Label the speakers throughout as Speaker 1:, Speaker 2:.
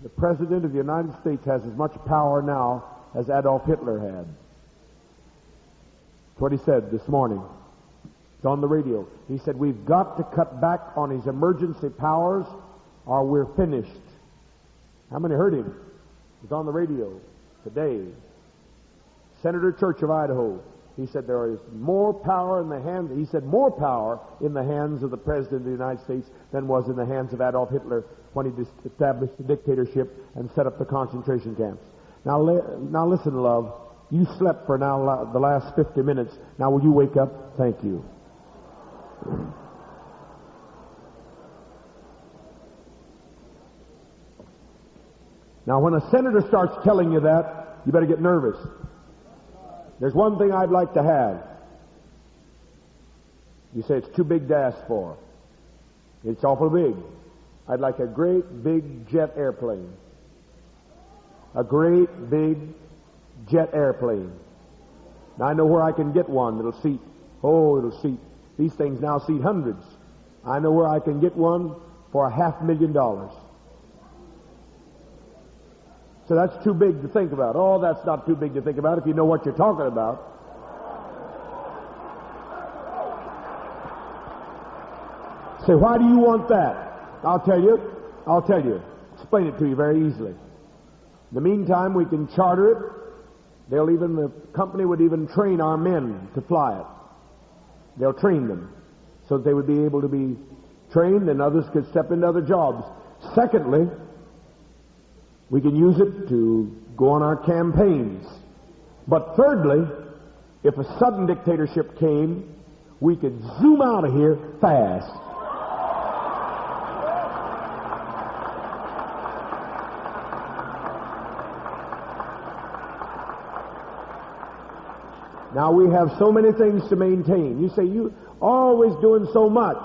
Speaker 1: The President of the United States has as much power now as Adolf Hitler had. That's what he said this morning. It's on the radio. He said, we've got to cut back on his emergency powers or we're finished. How many heard him? It's on the radio today. Senator Church of Idaho. He said there is more power in the hands, he said more power in the hands of the President of the United States than was in the hands of Adolf Hitler when he established the dictatorship and set up the concentration camps. Now listen, love. You slept for now the last 50 minutes. Now will you wake up? Thank you. Now when a senator starts telling you that, you better get nervous. There's one thing I'd like to have. You say it's too big to ask for. It's awful big. I'd like a great big jet airplane. A great big jet airplane. Now I know where I can get one that'll seat. These things now seat hundreds. I know where I can get one for $500,000. So that's too big to think about. Oh, that's not too big to think about if you know what you're talking about. Say, why do you want that? I'll tell you. Explain it to you very easily. In the meantime, we can charter it. The company would even train our men to fly it. They'll train them so that they would be able to be trained and others could step into other jobs. Secondly, we can use it to go on our campaigns. But thirdly, if a sudden dictatorship came, we could zoom out of here fast. Now we have so many things to maintain. You say, you always doing so much.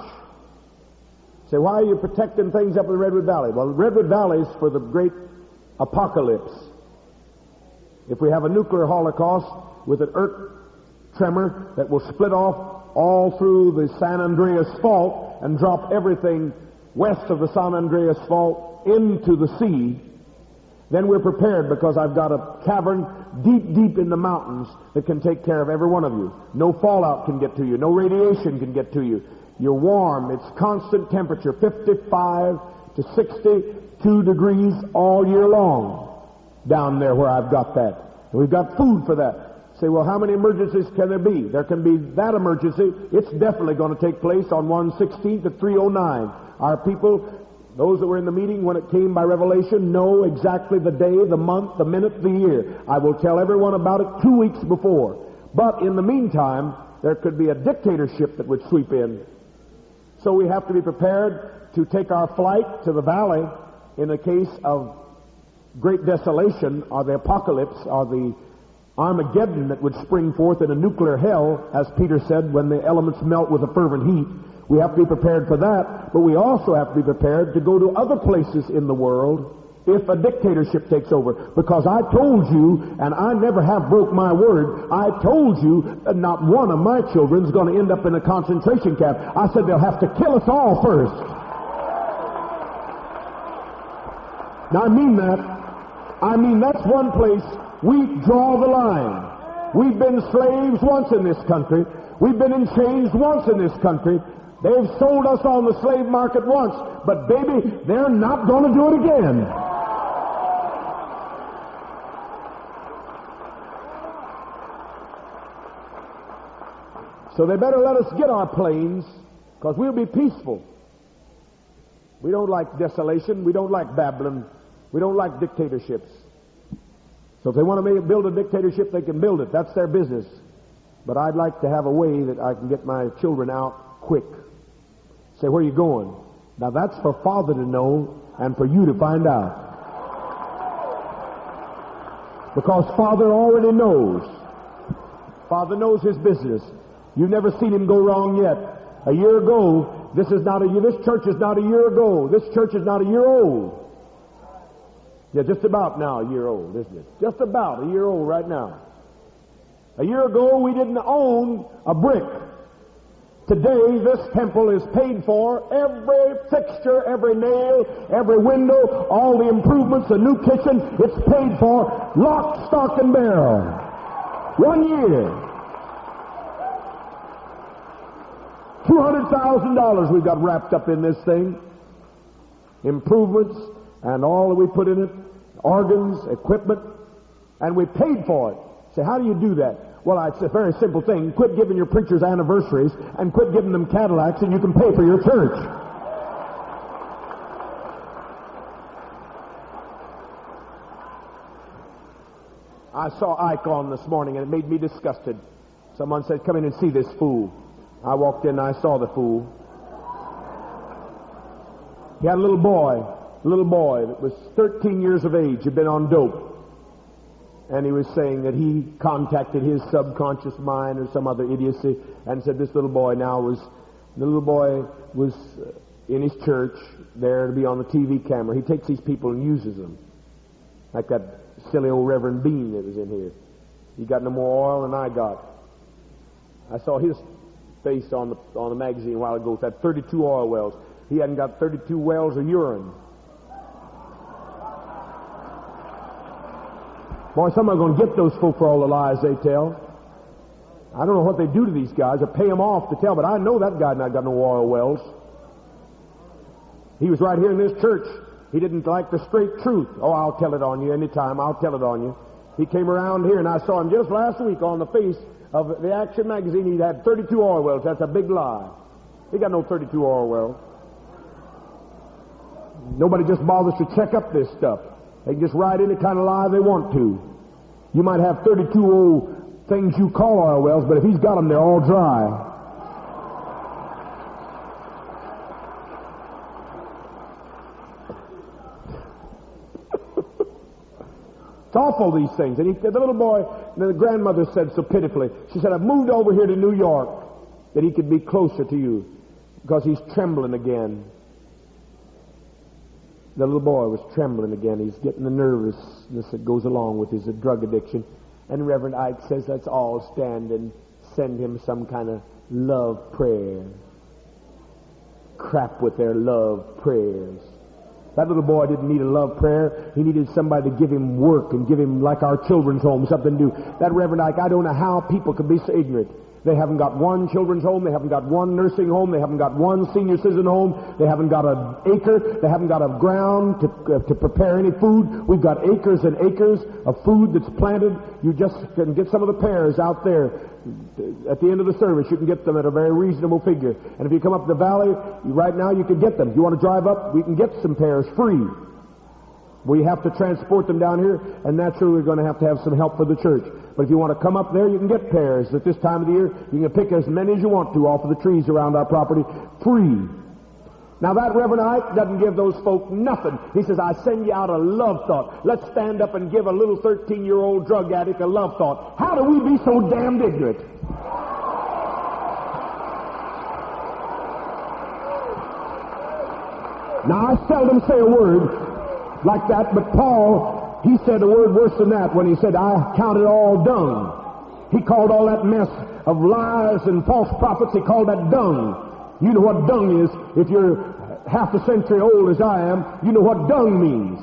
Speaker 1: Say, why are you protecting things up in Redwood Valley? Well, Redwood Valley is for the great apocalypse. If we have a nuclear holocaust with an earth tremor that will split off all through the San Andreas Fault and drop everything west of the San Andreas Fault into the sea, then we're prepared because I've got a cavern deep in the mountains that can take care of every one of you. No fallout can get to you. No radiation can get to you. You're warm. It's constant temperature, 55 to 62 degrees all year long down there where I've got that. And we've got food for that. Say, well, how many emergencies can there be? There can be that emergency. It's definitely going to take place on 1/16 at 3:09. Our people, those that were in the meeting when it came by revelation, know exactly the day, the month, the minute, the year. I will tell everyone about it 2 weeks before. But in the meantime, there could be a dictatorship that would sweep in. So we have to be prepared to take our flight to the valley in the case of great desolation or the apocalypse or the Armageddon that would spring forth in a nuclear hell, as Peter said, when the elements melt with a fervent heat. We have to be prepared for that, but we also have to be prepared to go to other places in the world if a dictatorship takes over. Because I told you, and I never have broke my word, I told you that not one of my children is going to end up in a concentration camp. I said they'll have to kill us all first. Now I mean that's one place we draw the line. We've been slaves once in this country. We've been in chains once in this country. They've sold us on the slave market once, but baby, they're not going to do it again. So they better let us get our planes, because we'll be peaceful. We don't like desolation. We don't like Babylon. We don't like dictatorships. So if they want to build a dictatorship, they can build it. That's their business. But I'd like to have a way that I can get my children out quick. Say, where are you going? Now that's for Father to know and for you to find out. Because Father already knows. Father knows his business. You've never seen him go wrong yet. A year ago, this church is not a year ago. This church is not a year old. Yeah, just about now a year old, isn't it? Just about a year old right now. A year ago, we didn't own a brick. Today, this temple is paid for. Every fixture, every nail, every window, all the improvements, the new kitchen, it's paid for. Lock, stock, and barrel. 1 year. $200,000 we've got wrapped up in this thing. Improvements and all that we put in it. Organs, equipment. And we paid for it. Say, how do you do that? Well, it's a very simple thing. Quit giving your preachers anniversaries and quit giving them Cadillacs and you can pay for your church. I saw Ike on this morning and it made me disgusted. Someone said, come in and see this fool. I walked in and I saw the fool. He had a little boy that was 13 years of age, had been on dope. And he was saying that he contacted his subconscious mind or some other idiocy and said this little boy was in his church there to be on the TV camera. He takes these people and uses them. Like that silly old Reverend Bean that was in here. He got no more oil than I got. I saw his face on the magazine a while ago with that 32 oil wells. He hadn't got 32 wells of urine. Boy, some are going to get those folk for all the lies they tell. I don't know what they do to these guys or pay them off to tell, but I know that guy not got no oil wells. He was right here in this church. He didn't like the straight truth. Oh, I'll tell it on you anytime. I'll tell it on you. He came around here, and I saw him just last week on the face of the Action magazine. He had 32 oil wells. That's a big lie. He got no 32 oil wells. Nobody just bothers to check up this stuff. They can just write any kind of lie they want to. You might have 32 old things you call oil wells, but if he's got them, they're all dry. It's awful, these things. And the little boy, the grandmother said so pitifully, she said, I've moved over here to New York that he could be closer to you because he's trembling again. The little boy was trembling again. He's getting the nervousness that goes along with his drug addiction. And Reverend Ike says, let's all stand and send him some kind of love prayer. Crap with their love prayers. That little boy didn't need a love prayer. He needed somebody to give him work and give him, like our children's home, something to do. That Reverend Ike, I don't know how people could be so ignorant. They haven't got one children's home. They haven't got one nursing home. They haven't got one senior citizen home. They haven't got an acre. They haven't got a ground to prepare any food. We've got acres and acres of food that's planted. You just can get some of the pears out there. At the end of the service, you can get them at a very reasonable figure. And if you come up the valley, right now you can get them. If you want to drive up, we can get some pears free. We have to transport them down here, and naturally we're going to have some help for the church. But if you want to come up there, you can get pears. At this time of the year, you can pick as many as you want to off of the trees around our property free. Now that Reverend Ike doesn't give those folk nothing. He says, I send you out a love thought. Let's stand up and give a little 13-year-old drug addict a love thought. How do we be so damned ignorant? Now I seldom say a word like that, but Paul, he said a word worse than that when he said, I count it all dung. He called all that mess of lies and false prophets, he called that dung. You know what dung is. If you're half a century old as I am, you know what dung means.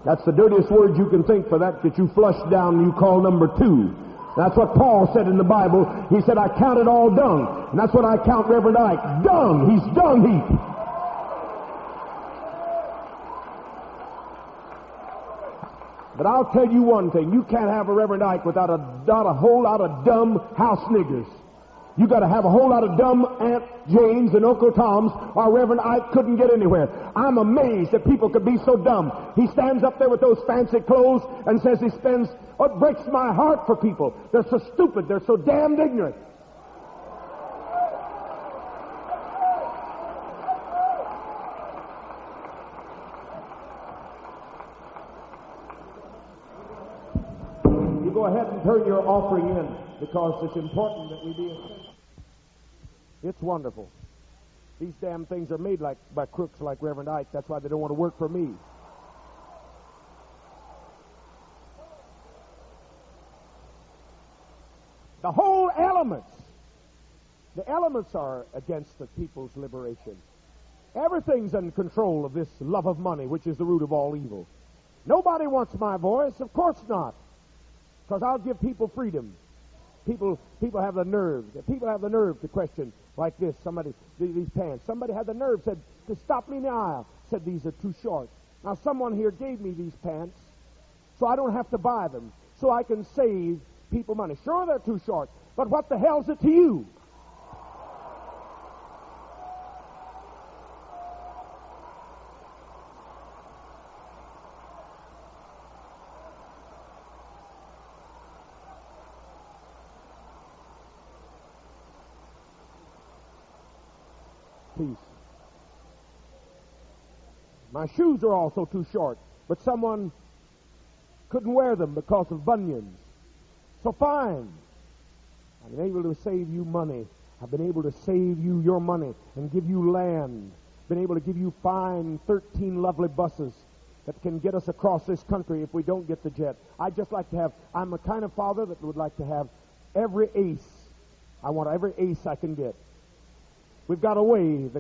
Speaker 1: That's the dirtiest word you can think for that you flush down and you call number 2. That's what Paul said in the Bible. He said, I count it all dung. And that's what I count Reverend Ike. Dung. He's dung heap. But I'll tell you one thing. You can't have a Reverend Ike without a whole lot of dumb house niggers. You got to have a whole lot of dumb Aunt Janes and Uncle Toms, or Reverend Ike couldn't get anywhere. I'm amazed that people could be so dumb. He stands up there with those fancy clothes and says he spends. It breaks my heart for people. They're so stupid. They're so damned ignorant. Go ahead and turn your offering in, because it's important that we be essential. It's wonderful. These damn things are made by crooks like Reverend Ike. That's why they don't want to work for me. The whole elements The elements are against the people's liberation. Everything's in control of this love of money, which is the root of all evil. Nobody wants my voice. Of course not. Because I'll give people freedom. People have the nerve. People have the nerve to question like this. Somebody, these pants. Somebody had the nerve, said, to stop me in the aisle. Said, these are too short. Now, someone here gave me these pants, so I don't have to buy them, so I can save people money. Sure, they're too short, but what the hell's it to you? Peace. My shoes are also too short, but someone couldn't wear them because of bunions. So fine. I've been able to save you money. I've been able to save you your money and give you land. Been able to give you fine 13 lovely buses that can get us across this country if we don't get the jet. I'd just like to have, I'm the kind of father that would like to have every ace. I want every ace I can get. We've got a way.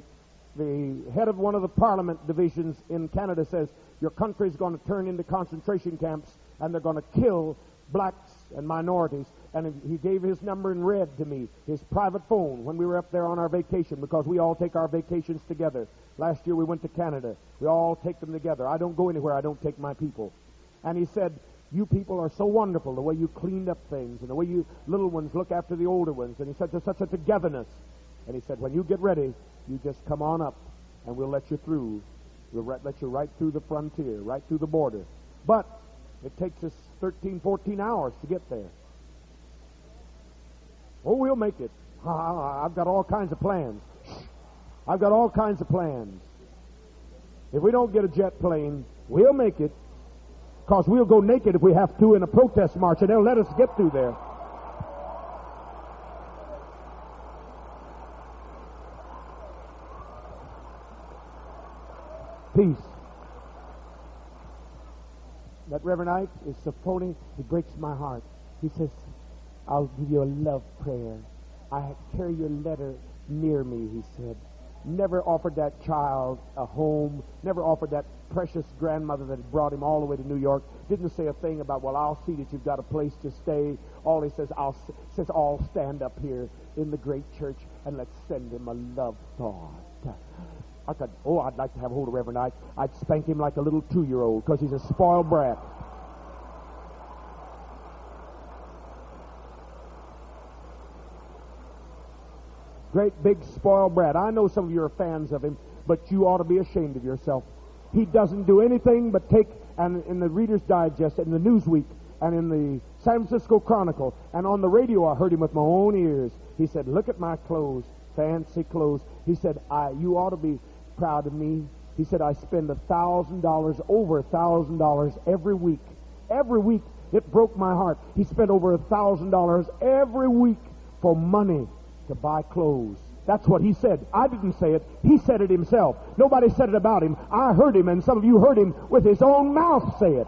Speaker 1: The head of one of the parliament divisions in Canada says your country's going to turn into concentration camps and they're going to kill blacks and minorities. And he gave his number in red to me, his private phone, when we were up there on our vacation, because we all take our vacations together. Last year we went to Canada. We all take them together. I don't go anywhere I don't take my people. And he said, you people are so wonderful, the way you cleaned up things and the way you little ones look after the older ones. And he said, there's such a togetherness. And he said, when you get ready, you just come on up, and we'll let you through. We'll let you right through the frontier, right through the border. But it takes us 13, 14 hours to get there. Oh, we'll make it. I've got all kinds of plans. I've got all kinds of plans. If we don't get a jet plane, we'll make it, because we'll go naked if we have to in a protest march, and they'll let us get through there. Peace. That Reverend Ike is so phony, he breaks my heart. He says, I'll give you a love prayer. I carry your letter near me, he said. Never offered that child a home, never offered that precious grandmother that had brought him all the way to New York. Didn't say a thing about, well, I'll see that you've got a place to stay. All he says, I'll stand up here in the great church and let's send him a love thought. I said, oh, I'd like to have a hold of Reverend Ike. I'd spank him like a little 2-year-old because he's a spoiled brat. Great big spoiled brat. I know some of you are fans of him, but you ought to be ashamed of yourself. He doesn't do anything but take, and in the Reader's Digest, in the Newsweek, and in the San Francisco Chronicle, and on the radio I heard him with my own ears. He said, look at my clothes, fancy clothes. He said, you ought to be proud of me. He said, I spend $1,000, over $1,000 every week. Every week. It broke my heart. He spent over $1,000 every week for money to buy clothes. That's what he said. I didn't say it. He said it himself. Nobody said it about him. I heard him, and some of you heard him with his own mouth say it.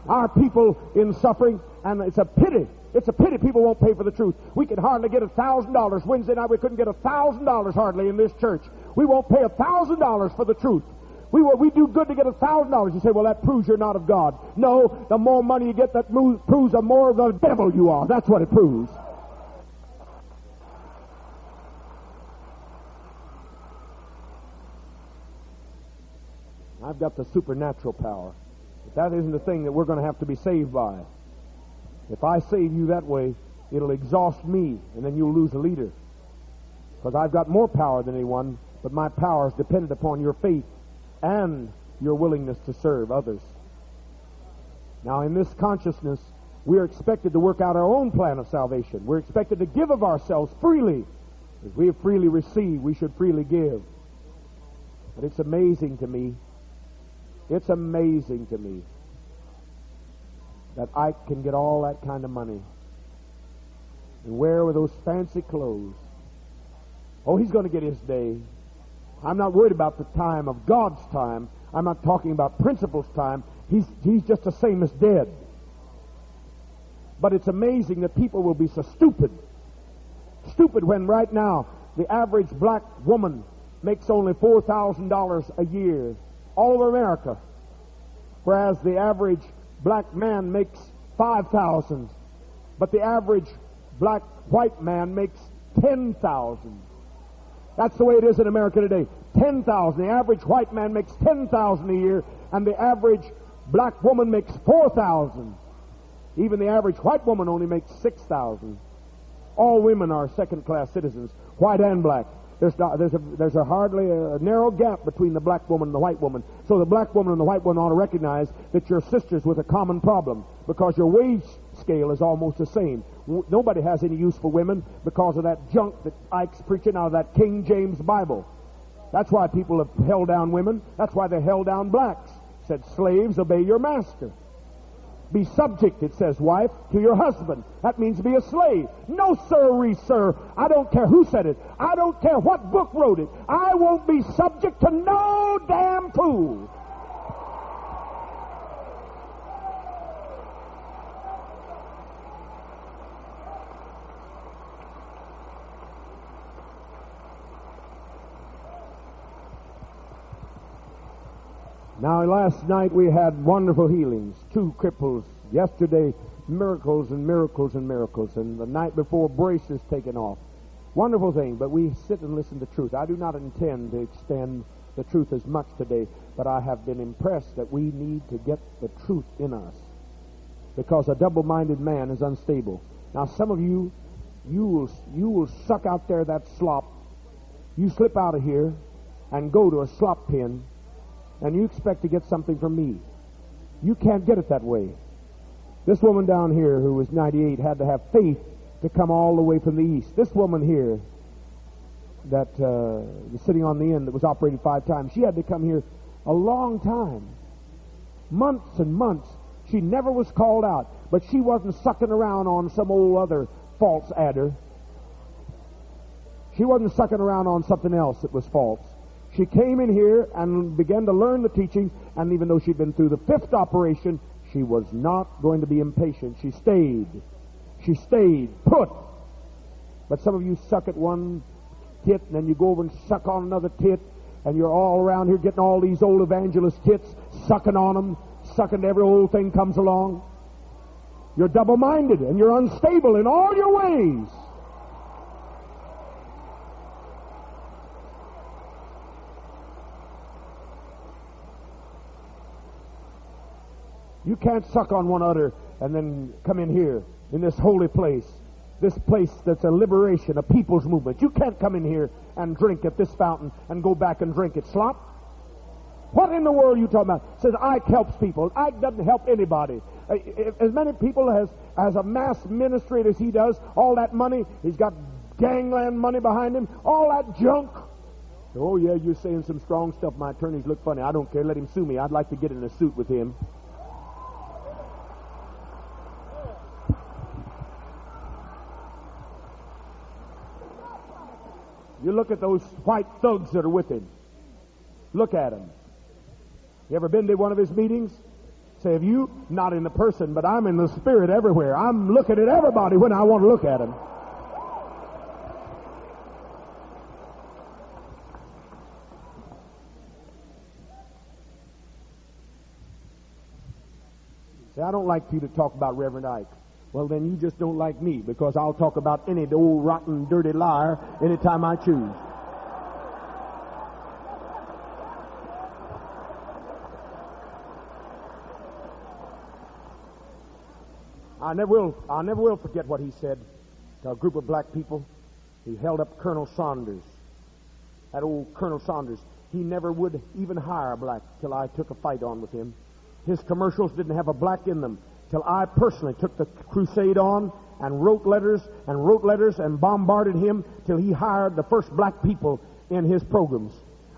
Speaker 1: Our people in suffering, and it's a pity. It's a pity people won't pay for the truth. We could hardly get $1,000. Wednesday night we couldn't get $1,000 hardly in this church. We won't pay $1,000 for the truth. We do good to get $1,000. You say, well, that proves you're not of God. No, the more money you get, that proves the more of the devil you are. That's what it proves. I've got the supernatural power. But that isn't the thing that we're going to have to be saved by. If I save you that way, it'll exhaust me, and then you'll lose a leader. Because I've got more power than anyone, but my power is dependent upon your faith and your willingness to serve others. Now, in this consciousness, we are expected to work out our own plan of salvation. We're expected to give of ourselves freely. As we have freely received, we should freely give. But it's amazing to me, that I can get all that kind of money and wear with those fancy clothes. Oh, he's going to get his day. I'm not worried about the time of God's time. I'm not talking about principles time. He's just the same as dead. But it's amazing that people will be so stupid. Stupid when right now the average black woman makes only $4,000 a year all over America, whereas the average black man makes $5,000, but the average black white man makes $10,000. That's the way it is in America today. $10,000. The average white man makes $10,000 a year, and the average black woman makes $4,000. Even the average white woman only makes $6,000. All women are second-class citizens, white and black. There's hardly a narrow gap between the black woman and the white woman. So the black woman and the white woman ought to recognize that you're sisters with a common problem, because your wage scale is almost the same. Nobody has any use for women because of that junk that Ike's preaching out of that King James Bible. That's why people have held down women. That's why they held down blacks. Said, slaves, obey your master. Be subject, it says, wife, to your husband. That means be a slave. No, sirree, sir. I don't care who said it. I don't care what book wrote it. I won't be subject to no damn fool. Now, last night we had wonderful healings. 2 cripples. Yesterday, miracles and miracles and miracles. And the night before, braces taken off. Wonderful thing, but we sit and listen to truth. I do not intend to extend the truth as much today, but I have been impressed that we need to get the truth in us, because a double-minded man is unstable. Now, some of you will suck out there that slop. You slip out of here and go to a slop pen, and you expect to get something from me. You can't get it that way. This woman down here who was 98 had to have faith to come all the way from the east. This woman here that was sitting on the end that was operated 5 times, she had to come here a long time. Months and months. She never was called out, but she wasn't sucking around on some old other false adder. She wasn't sucking around on something else that was false. She came in here and began to learn the teaching, and even though she'd been through the 5th operation, she was not going to be impatient. She stayed. She stayed put. But some of you suck at one tit, and then you go over and suck on another tit, and you're all around here getting all these old evangelist tits, sucking on them, sucking every old thing comes along. You're double-minded, and you're unstable in all your ways. You can't suck on one udder and then come in here, in this holy place, this place that's a liberation, a people's movement. You can't come in here and drink at this fountain and go back and drink at slop. What in the world are you talking about? It says Ike helps people. Ike doesn't help anybody. As many people as a mass ministry as he does, all that money, he's got gangland money behind him, all that junk. Oh, yeah, you're saying some strong stuff. My attorneys look funny. I don't care. Let him sue me. I'd like to get in a suit with him. You look at those white thugs that are with him. Look at them. You ever been to one of his meetings? Say, have you? Not in the person, but I'm in the spirit everywhere. I'm looking at everybody when I want to look at them. Say, I don't like you to talk about Reverend Ike. Well, then you just don't like me, because I'll talk about any old rotten, dirty liar anytime I choose. I never will forget what he said to a group of black people. He held up Colonel Saunders. That old Colonel Saunders. He never would even hire a black till I took a fight on with him. His commercials didn't have a black in them till I personally took the crusade on and wrote letters and bombarded him till he hired the first black people in his programs.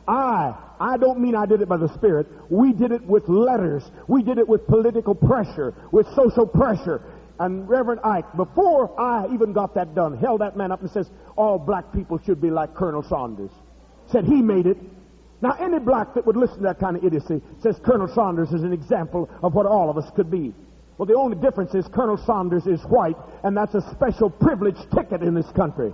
Speaker 1: I don't mean I did it by the Spirit. We did it with letters. We did it with political pressure, with social pressure. And Reverend Ike, before I even got that done, held that man up and says, all black people should be like Colonel Saunders. Said he made it. Now, any black that would listen to that kind of idiocy says Colonel Saunders is an example of what all of us could be. Well, the only difference is Colonel Saunders is white, and that's a special privilege ticket in this country.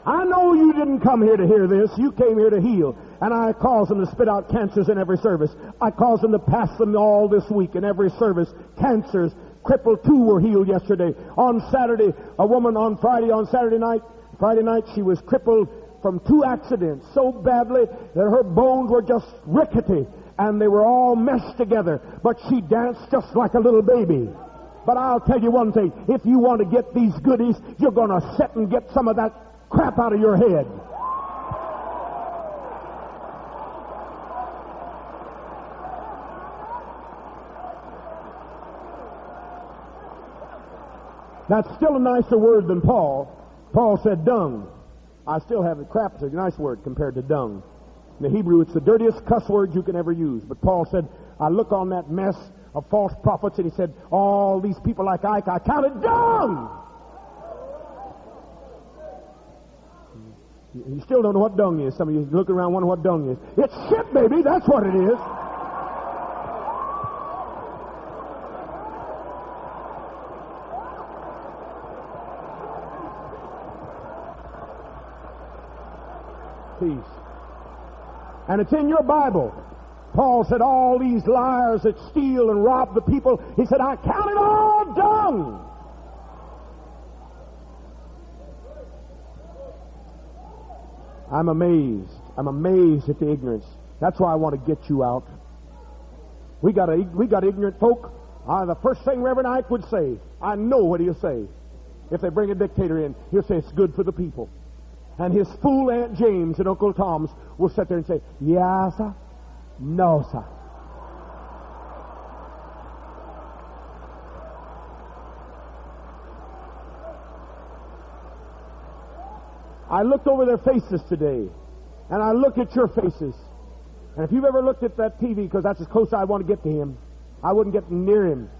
Speaker 1: I know you didn't come here to hear this. You came here to heal. And I cause them to spit out cancers in every service. I cause them to pass them all this week in every service. Cancers. Crippled 2 were healed yesterday. On Saturday, a woman on Friday night, she was crippled from 2 accidents so badly that her bones were just rickety and they were all meshed together. But she danced just like a little baby. But I'll tell you one thing. If you want to get these goodies, you're going to sit and get some of that crap out of your head. That's still a nicer word than Paul. Paul said dung. I still have it. Crap is a nice word compared to dung. In the Hebrew, it's the dirtiest cuss word you can ever use. But Paul said, I look on that mess of false prophets, and he said, all these people like Ike, I counted dung. You still don't know what dung is. Some of you look around wondering what dung is. It's shit, baby. That's what it is. Peace. And it's in your Bible. Paul said, all these liars that steal and rob the people, he said, I count it all dung. I'm amazed. I'm amazed at the ignorance. That's why I want to get you out. We got ignorant folk. The first thing Reverend Ike would say, I know what he'll say. If they bring a dictator in, he'll say it's good for the people. And his fool Aunt James and Uncle Tom's will sit there and say, yeah, sir. No, sir. I looked over their faces today, and I look at your faces. And if you've ever looked at that TV, because that's as close as I want to get to him, I wouldn't get near him.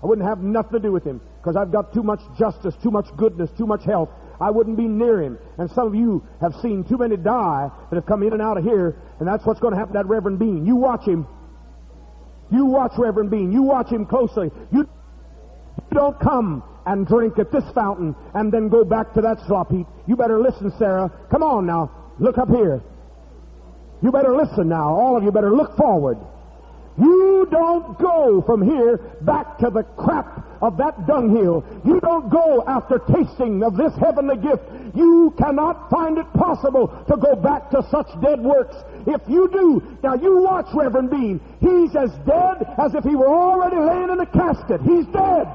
Speaker 1: I wouldn't have nothing to do with him, because I've got too much justice, too much goodness, too much health. I wouldn't be near him. And some of you have seen too many die that have come in and out of here, and that's what's going to happen to that Reverend Bean. You watch him. You watch Reverend Bean. You watch him closely. You don't come and drink at this fountain and then go back to that slop heap. You better listen, Sarah. Come on now. Look up here. You better listen now. All of you better look forward. You don't go from here back to the crap of that dunghill. You don't go after tasting of this heavenly gift. You cannot find it possible to go back to such dead works. If you do, now you watch Reverend Bean. He's as dead as if he were already laying in a casket. He's dead.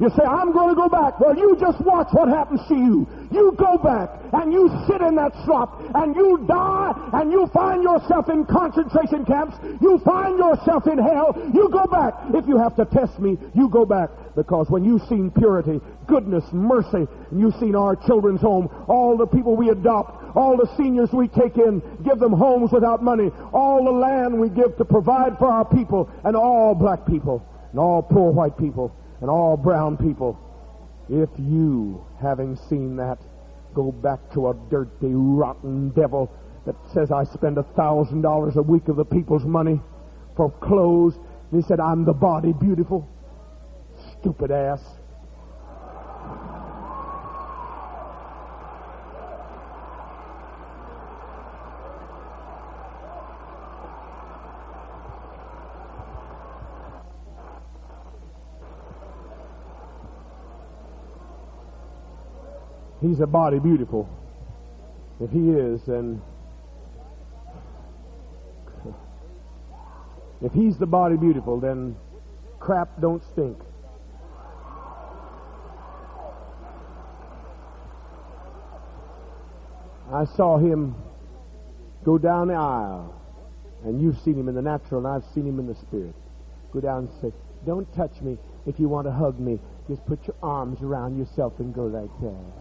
Speaker 1: You say, I'm going to go back. Well, you just watch what happens to you. You go back, and you sit in that slop, and you die, and you find yourself in concentration camps. You find yourself in hell. You go back. If you have to test me, you go back. Because when you've seen purity, goodness, mercy, and you've seen our children's home, all the people we adopt, all the seniors we take in, give them homes without money, all the land we give to provide for our people, and all black people, and all poor white people, and all brown people. If you, having seen that, go back to a dirty, rotten devil that says I spend $1,000 a week of the people's money for clothes, and he said, I'm the body beautiful. Stupid ass. He's a body beautiful. If he is, then if he's the body beautiful, then crap don't stink. I saw him go down the aisle, and you've seen him in the natural, and I've seen him in the spirit. Go down and say, don't touch me. If you want to hug me, just put your arms around yourself and go like that.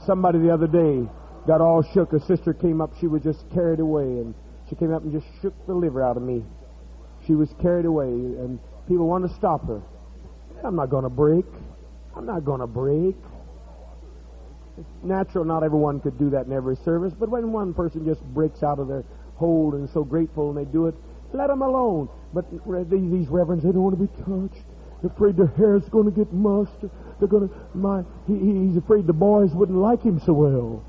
Speaker 1: Somebody the other day got all shook. A sister came up. She was just carried away, and She came up and just shook the liver out of me. She was carried away, and people wanted to stop her. I'm not going to break. I'm not going to break. It's natural not everyone could do that in every service, but when one person just breaks out of their hold and is so grateful and they do it, let them alone. But these reverends, they don't want to be touched. They're afraid their hair's going to get mussed. They're going to, he's afraid the boys wouldn't like him so well.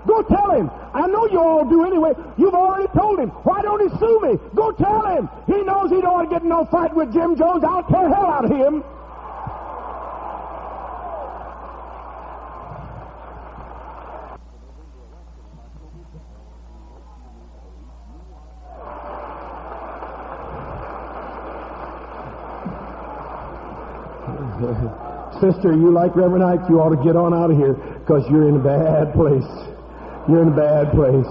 Speaker 1: Go tell him. I know you all do anyway. You've already told him. Why don't he sue me? Go tell him. He knows he don't want to get in no fight with Jim Jones. I'll tear hell out of him. Sister, you like Reverend Ike, you ought to get on out of here because you're in a bad place. You're in a bad place.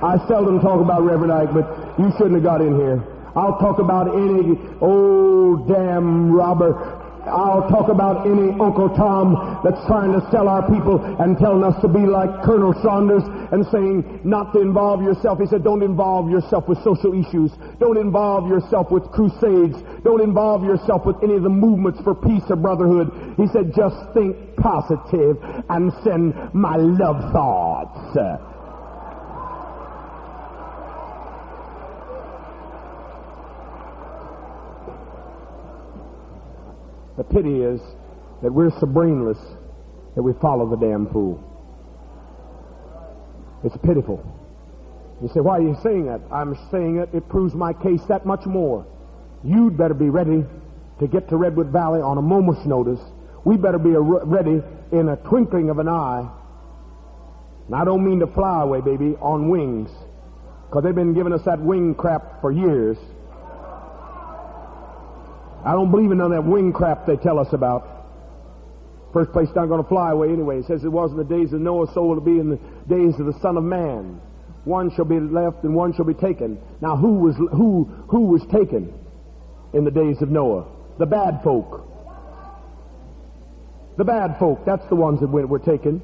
Speaker 1: I seldom talk about Reverend Ike, but you shouldn't have got in here. I'll talk about any old damn robber. I'll talk about any Uncle Tom that's trying to sell our people and telling us to be like Colonel Saunders and saying not to involve yourself. He said, don't involve yourself with social issues. Don't involve yourself with crusades. Don't involve yourself with any of the movements for peace or brotherhood. He said, just think positive and send my love thoughts. The pity is that we're so brainless that we follow the damn fool. It's pitiful. You say, why are you saying that? I'm saying it proves my case that much more. You'd better be ready to get to Redwood Valley on a moment's notice. We better be ready in a twinkling of an eye. And I don't mean to fly away, baby, on wings, because they've been giving us that wing crap for years. I don't believe in none of that wing crap they tell us about. First place, not going to fly away anyway. It says it was in the days of Noah, so will it be in the days of the Son of Man. One shall be left and one shall be taken. Now, who was taken in the days of Noah? The bad folk. The bad folk. That's the ones that were taken.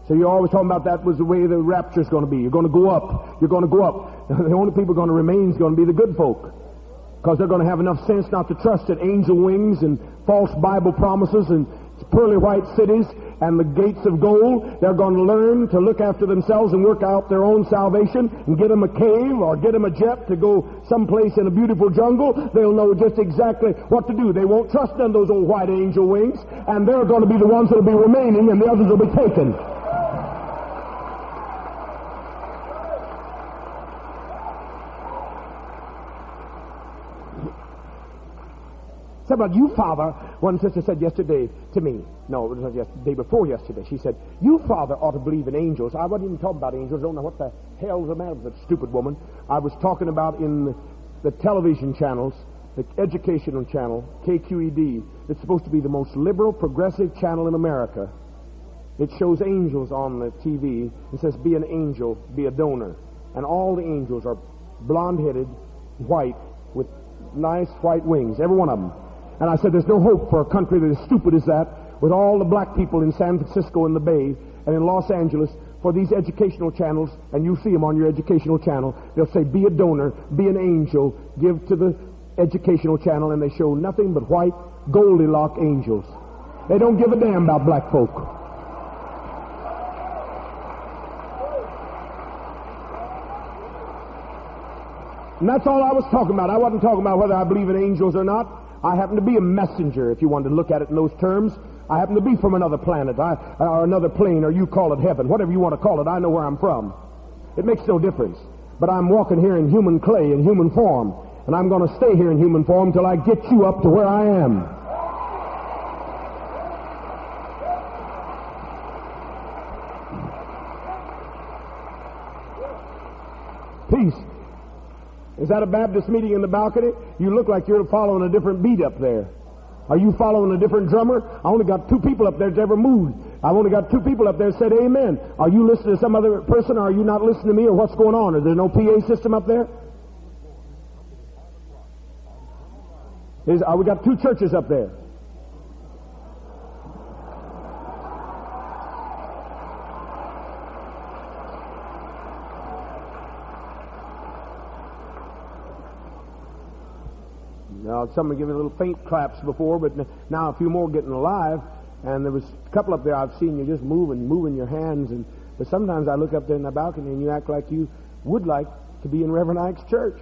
Speaker 1: So you're always talking about that was the way the rapture's going to be. You're going to go up. You're going to go up. The only people going to remain is going to be the good folk, because they're going to have enough sense not to trust in angel wings and false Bible promises and pearly white cities and the gates of gold. They're going to learn to look after themselves and work out their own salvation and get them a cave or get them a jet to go someplace in a beautiful jungle. They'll know just exactly what to do. They won't trust in those old white angel wings, and they're going to be the ones that will be remaining and the others will be taken. About you, Father, one sister said yesterday to me, no, it was the day before yesterday, she said, you, Father, ought to believe in angels. I wasn't even talking about angels. I don't know what the hell was the matter with that stupid woman. I was talking about in the television channels, the educational channel, KQED. It's supposed to be the most liberal, progressive channel in America. It shows angels on the TV. It says, be an angel, be a donor. And all the angels are blonde-headed, white, with nice white wings, every one of them. And I said, there's no hope for a country that is stupid as that, with all the black people in San Francisco and the Bay and in Los Angeles, for these educational channels, and you see them on your educational channel. They'll say, be a donor, be an angel, give to the educational channel, and they show nothing but white Goldilocks angels. They don't give a damn about black folk. And that's all I was talking about. I wasn't talking about whether I believe in angels or not. I happen to be a messenger, if you wanted to look at it in those terms. I happen to be from another planet, or another plane, or you call it heaven. Whatever you want to call it, I know where I'm from. It makes no difference. But I'm walking here in human clay, in human form. And I'm going to stay here in human form till I get you up to where I am. Peace. Is that a Baptist meeting in the balcony? You look like you're following a different beat up there. Are you following a different drummer? I only got 2 people up there that's ever moved. I've only got 2 people up there that said amen. Are you listening to some other person, or are you not listening to me, or what's going on? Is there no PA system up there? We got 2 churches up there. Now, some were giving little faint claps before, but now a few more getting alive. And there was a couple up there I've seen you just moving your hands. But sometimes I look up there in the balcony and you act like you would like to be in Reverend Ike's church.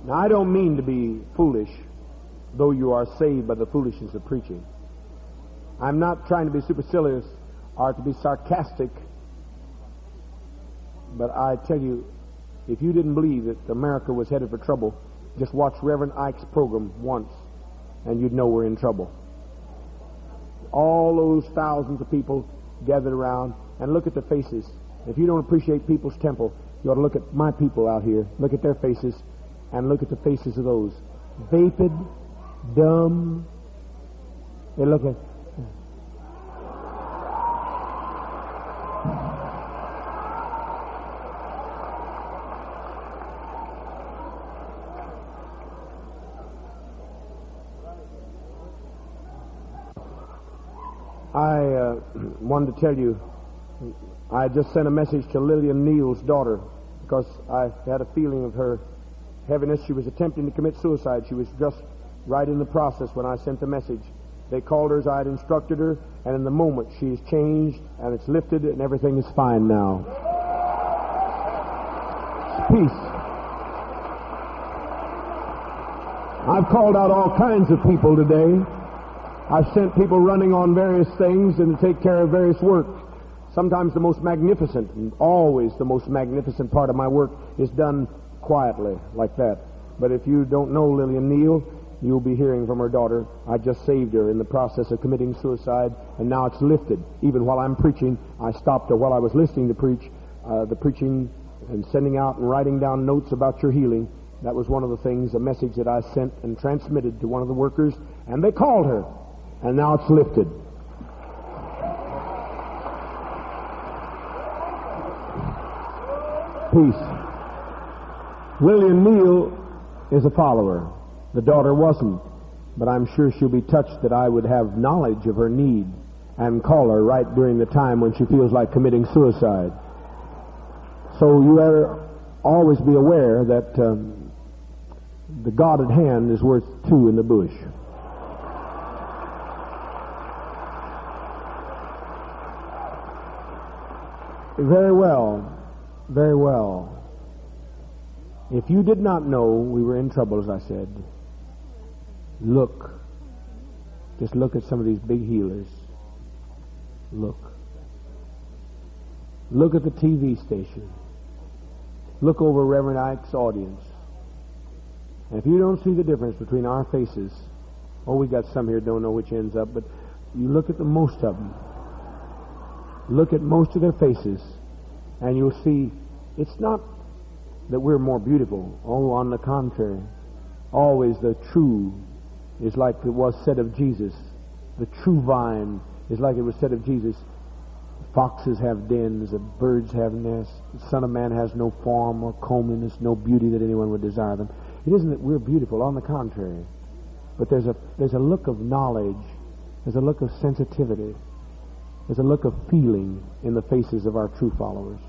Speaker 1: Now, I don't mean to be foolish, though you are saved by the foolishness of preaching. I'm not trying to be supercilious or to be sarcastic, but I tell you, if you didn't believe that America was headed for trouble, just watch Reverend Ike's program once, and you'd know we're in trouble. All those thousands of people gathered around, and look at their faces. If you don't appreciate People's Temple, you ought to look at my people out here, look at their faces, and look at the faces of those. Vapid, dumb. They look at... I wanted to tell you, I just sent a message to Lillian Neal's daughter because I had a feeling of her heaviness. She was attempting to commit suicide. She was just right in the process when I sent the message. They called her as I had instructed her, and in the moment she's changed, and it's lifted, and everything is fine now. Peace. I've called out all kinds of people today. I've sent people running on various things and to take care of various work. Sometimes the most magnificent, and always the most magnificent part of my work is done quietly, like that. But if you don't know Lillian Neal, you'll be hearing from her daughter. I just saved her in the process of committing suicide, and now it's lifted. Even while I'm preaching, I stopped her while I was listening to preach, the preaching and sending out and writing down notes about your healing. That was one of the things, a message that I sent and transmitted to one of the workers, and they called her, and now it's lifted. Peace. Lillian Neal is a follower. The daughter wasn't, but I'm sure she'll be touched that I would have knowledge of her need and call her right during the time when she feels like committing suicide. So you better always be aware that the God at hand is worth two in the bush. Very well. Very well. If you did not know we were in trouble, as I said, look. Just look at some of these big healers. Look. Look at the TV station. Look over Reverend Ike's audience. And if you don't see the difference between our faces, we got some here don't know which ends up, but you look at the most of them. Look at most of their faces, and you'll see it's not that we're more beautiful. Oh, on the contrary. Always the true is like it was said of Jesus. The true vine is like it was said of Jesus. Foxes have dens, the birds have nests. The Son of Man has no form or comeliness, no beauty that anyone would desire them. It isn't that we're beautiful, on the contrary. But there's a look of knowledge. There's a look of sensitivity. There's a look of feeling in the faces of our true followers.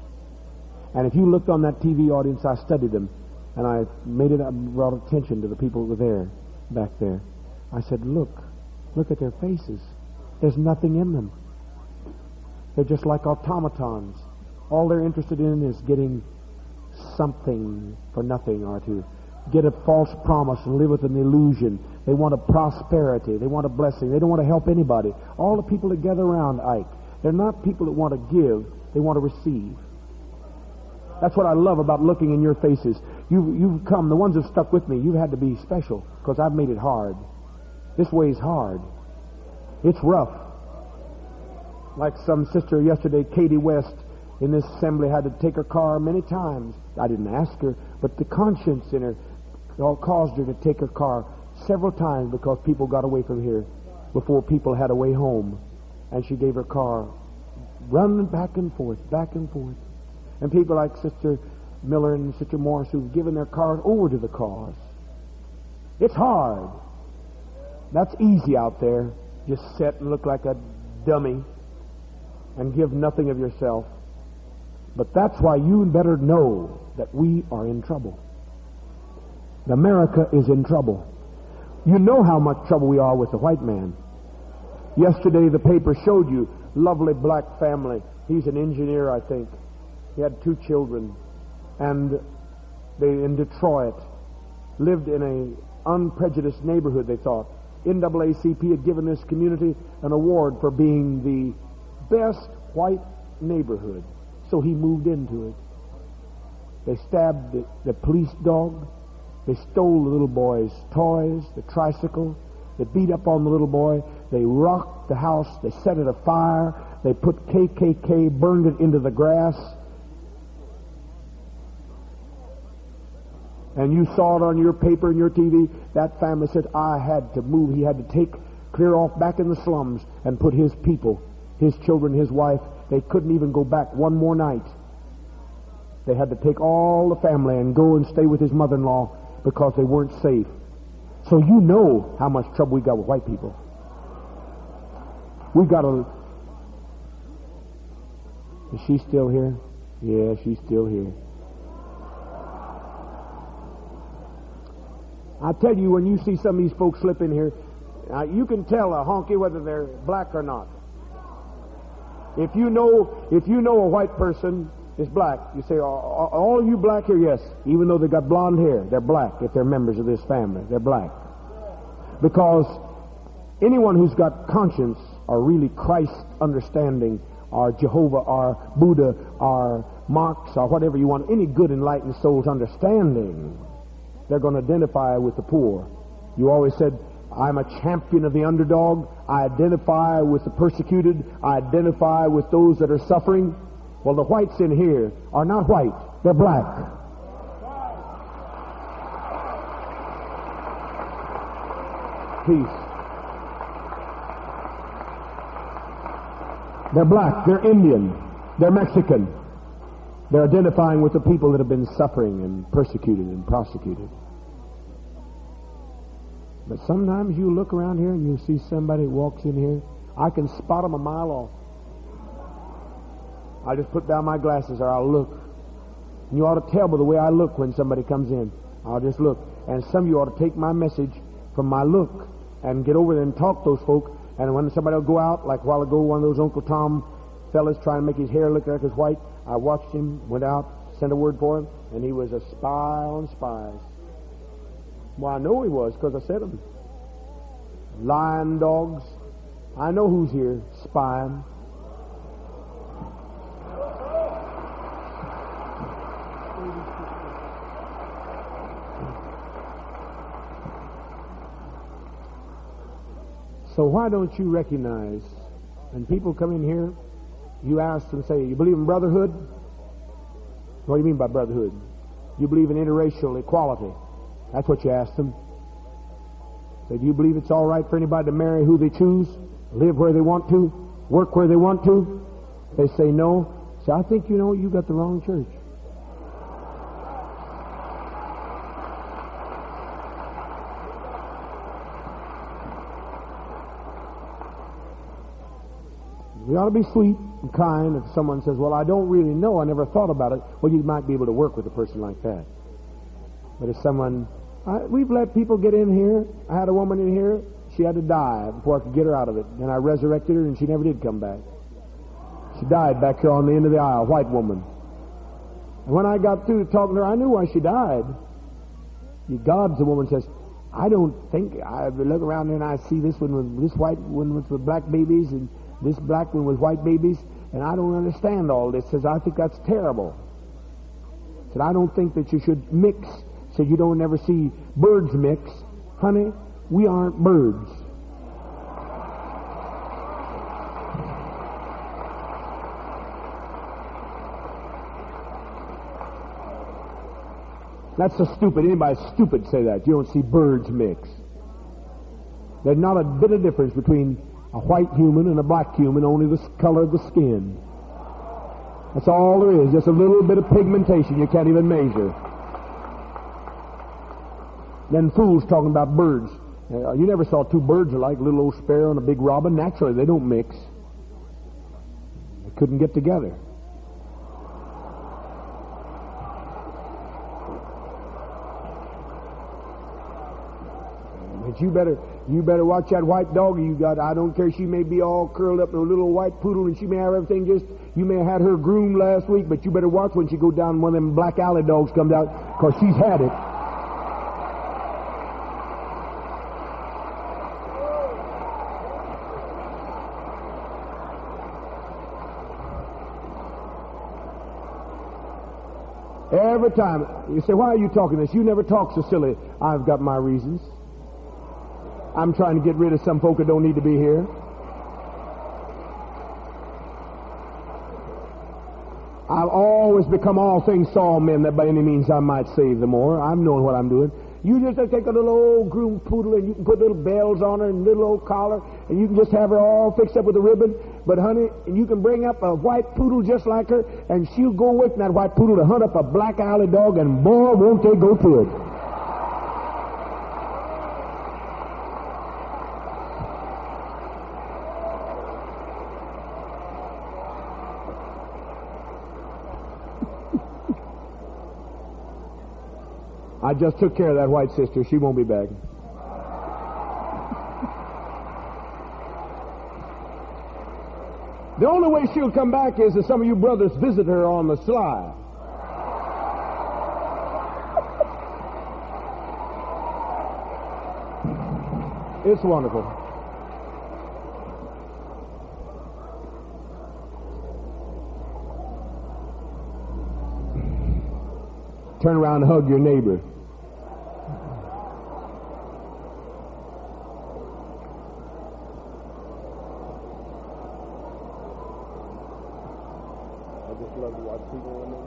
Speaker 1: And if you looked on that TV audience, I studied them, and I brought attention to the people that were there, back there. I said, look at their faces. There's nothing in them. They're just like automatons. All they're interested in is getting something for nothing, or to get a false promise and live with an illusion. They want a prosperity. They want a blessing. They don't want to help anybody. All the people that gather around Ike, they're not people that want to give. They want to receive. That's what I love about looking in your faces. You've come, the ones that stuck with me, you've had to be special because I've made it hard. This way's hard. It's rough. Like some sister yesterday, Katie West, in this assembly had to take her car many times. I didn't ask her, but the conscience in her caused her to take her car several times because people got away from here before people had a way home. And she gave her car running back and forth, back and forth. And people like Sister Miller and Sister Morris who've given their cars over to the cause. It's hard. That's easy out there. Just sit and look like a dummy. and give nothing of yourself. But that's why you better know that we are in trouble. America is in trouble. You know how much trouble we are with the white man. Yesterday the paper showed you lovely black family. He's an engineer, I think. He had 2 children, and they in Detroit lived in a unprejudiced neighborhood, they thought. NAACP had given this community an award for being the best white neighborhood. So he moved into it. They stabbed the police dog. They stole the little boy's toys, the tricycle. They beat up on the little boy. They rocked the house. They set it afire. They put KKK, burned it into the grass. And you saw it on your paper and your TV. That family said, I had to move. He had to take clear off back in the slums and put his people, his children, his wife. They couldn't even go back one more night. They had to take all the family and go and stay with his mother-in-law because they weren't safe. So you know how much trouble we got with white people. We got a... Is she still here? Yeah, she's still here. I tell you, when you see some of these folks slip in here, you can tell a honky whether they're black or not. If you know a white person is black, you say, all you black here, yes. Even though they got blonde hair, they're black. If they're members of this family, they're black. Because anyone who's got conscience, or really Christ understanding, or Jehovah, or Buddha, or Marx, or whatever you want, any good enlightened soul's understanding, they're going to identify with the poor. You always said, I'm a champion of the underdog. I identify with the persecuted. I identify with those that are suffering. Well, the whites in here are not white. They're black. Peace. They're black. They're Indian. They're Mexican. They're identifying with the people that have been suffering and persecuted and prosecuted. But sometimes you look around here and you see somebody walks in here. I can spot them a mile off. I just put down my glasses or I'll look. And you ought to tell by the way I look when somebody comes in. I'll just look. And some of you ought to take my message from my look and get over there and talk to those folk. And when somebody will go out, like a while ago, one of those Uncle Tom fellas trying to make his hair look like it's white, I watched him, went out, sent a word for him, and he was a spy on spies. Well, I know he was because I said him. Lying dogs. I know who's here spying. So why don't you recognize, when people come in here, you ask them, say, you believe in brotherhood? What do you mean by brotherhood? You believe in interracial equality? That's what you ask them. Say, do you believe it's all right for anybody to marry who they choose, live where they want to, work where they want to? They say no. Say, I think you got the wrong church. We ought to be sweet and kind. If someone says, well, I don't really know, I never thought about it, well, you might be able to work with a person like that. But if someone... we've let people get in here. I had a woman in here. She had to die before I could get her out of it. And I resurrected her, and she never did come back. She died back here on the end of the aisle, a white woman. And when I got through talking to her, I knew why she died. God's the woman says, I don't think... I look around there, and I see this one with this white one with black babies, and this black one with white babies, and I don't understand all this. Says, I think that's terrible. Said, I don't think that you should mix. Said, you don't ever see birds mix. Honey, we aren't birds. That's so stupid. Anybody stupid say that. You don't see birds mix. There's not a bit of difference between a white human and a black human, only the color of the skin. That's all there is. Just a little bit of pigmentation you can't even measure. Then fools talking about birds. You never saw two birds alike, a little old sparrow and a big robin. Naturally, they don't mix. They couldn't get together. But you better watch that white dog you got. I don't care. She may be all curled up in a little white poodle, and she may have everything just. You may have had her groomed last week, but you better watch when she go down. One of them black alley dogs comes out, because she's had it. Every time. You say, why are you talking this? You never talk so silly. I've got my reasons. I'm trying to get rid of some folk that don't need to be here. I've always become all things to all men, that by any means I might save the more. I'm knowing what I'm doing. You just take a little old groomed poodle, and you can put little bells on her and little old collar, and you can just have her all fixed up with a ribbon. But honey, and you can bring up a white poodle just like her, and she'll go away from that white poodle to hunt up a black alley dog, and boy, won't they go to it. I just took care of that white sister. She won't be back. The only way she'll come back is if some of you brothers visit her on the sly. It's wonderful. Turn around and hug your neighbor. Love to watch people in there.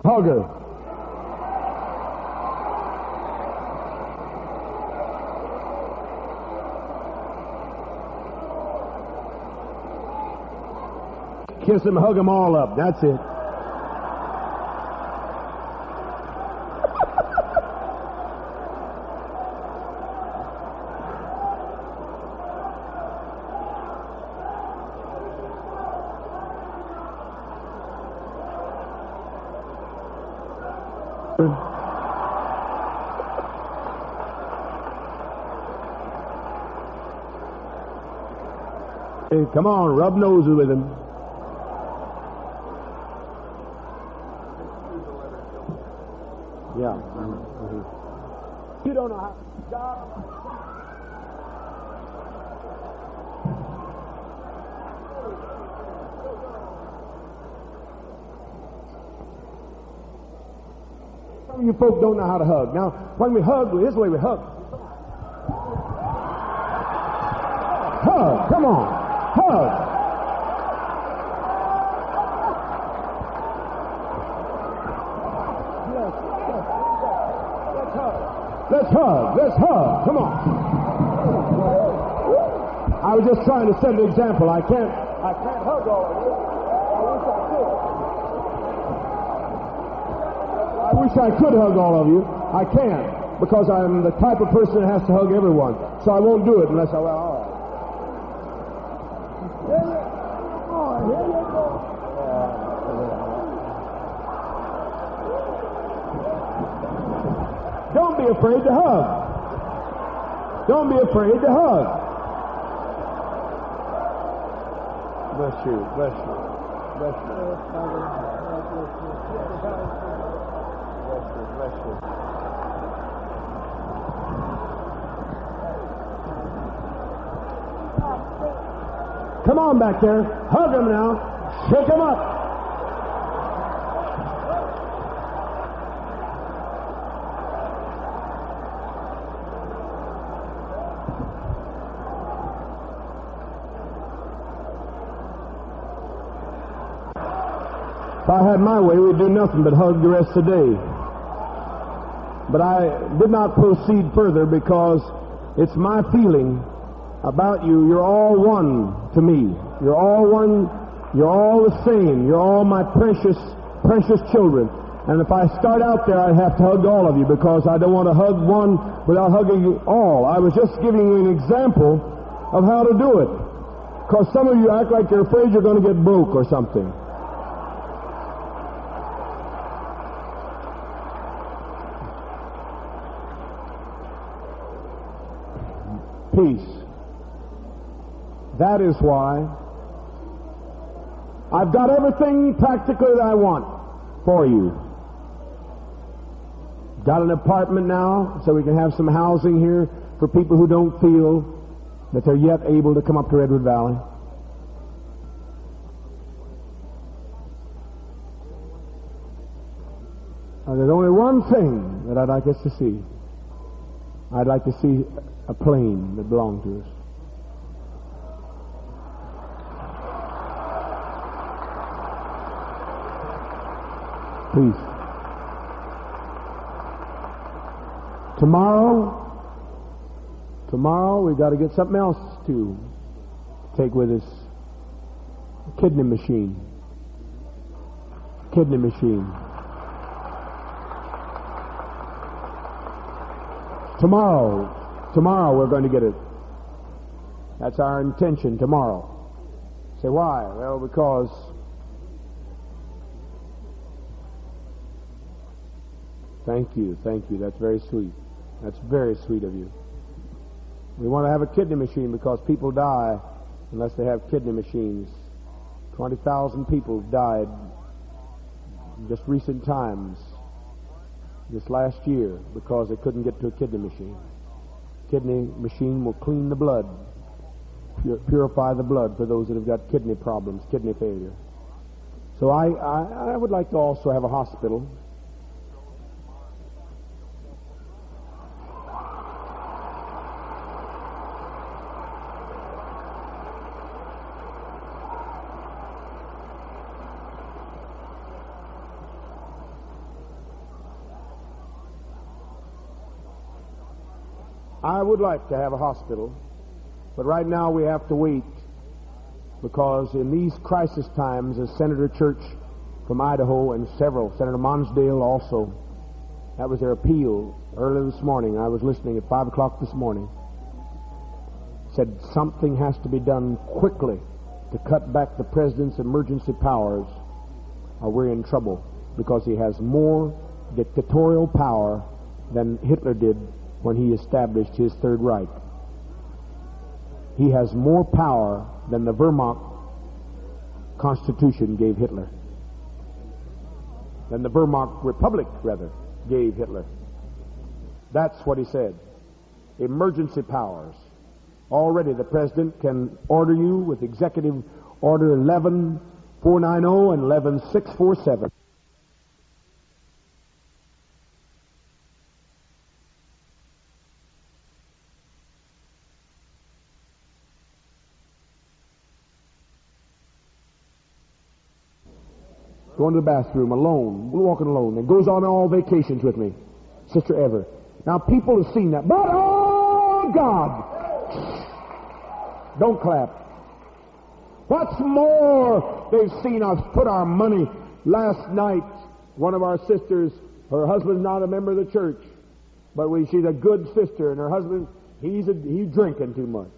Speaker 1: Hug her. Kiss them, hug them all up. That's it. Hey, come on, rub noses with him. Yeah. Mm-hmm. You don't know how. Some of you folk don't know how to hug. Now, when we hug, this is the way we hug. Hug, come on. Hug. Let's hug. Let's hug. Come on. I was just trying to set an example. I can't hug all of you. I wish I could hug all of you. I can't, because I'm the type of person that has to hug everyone. So I won't do it unless all right. Here you go. Don't be afraid to hug. Don't be afraid to hug. Bless you, bless you, bless you. Bless you, bless you. Come on back there. Hug him now. Shake him up. If I had my way, we'd do nothing but hug the rest of the day. But I did not proceed further because it's my feeling about you. You're all one to me. You're all one. You're all the same. You're all my precious, precious children. And if I start out there, I have to hug all of you because I don't want to hug one without hugging you all. I was just giving you an example of how to do it. Because some of you act like you're afraid you're going to get broke or something. Peace. That is why I've got everything practically that I want for you. Got an apartment now so we can have some housing here for people who don't feel that they're yet able to come up to Redwood Valley. There's only one thing that I'd like us to see. I'd like to see a plane that belonged to us. Peace. Tomorrow we've got to get something else to take with us. A kidney machine. Kidney machine. Tomorrow we're going to get it. That's our intention tomorrow. Say why? Well, because Thank you. That's very sweet. That's very sweet of you. We want to have a kidney machine because people die unless they have kidney machines. 20,000 people died in just recent times, this last year, because they couldn't get to a kidney machine. Kidney machine will clean the blood, purify the blood for those that have got kidney problems, kidney failure. So I would like to also have a hospital. I would like to have a hospital, but right now we have to wait because in these crisis times, as Senator Church from Idaho and Senator Monsdale also, that was their appeal early this morning. I was listening at 5 o'clock this morning. Said something has to be done quickly to cut back the president's emergency powers or we're in trouble because he has more dictatorial power than Hitler did when he established his Third Reich. He has more power than the Wehrmacht Constitution gave Hitler. Than the Wehrmacht Republic, rather, gave Hitler. That's what he said. Emergency powers. Already the President can order you with Executive Order 11490 and 11647. Going to the bathroom alone, walking alone, and goes on all vacations with me, Sister Ever. Now people have seen that, but oh God, don't clap. What's more, they've seen us put our money. Last night, one of our sisters, her husband's not a member of the church, but she's a good sister, and her husband, he's drinking too much.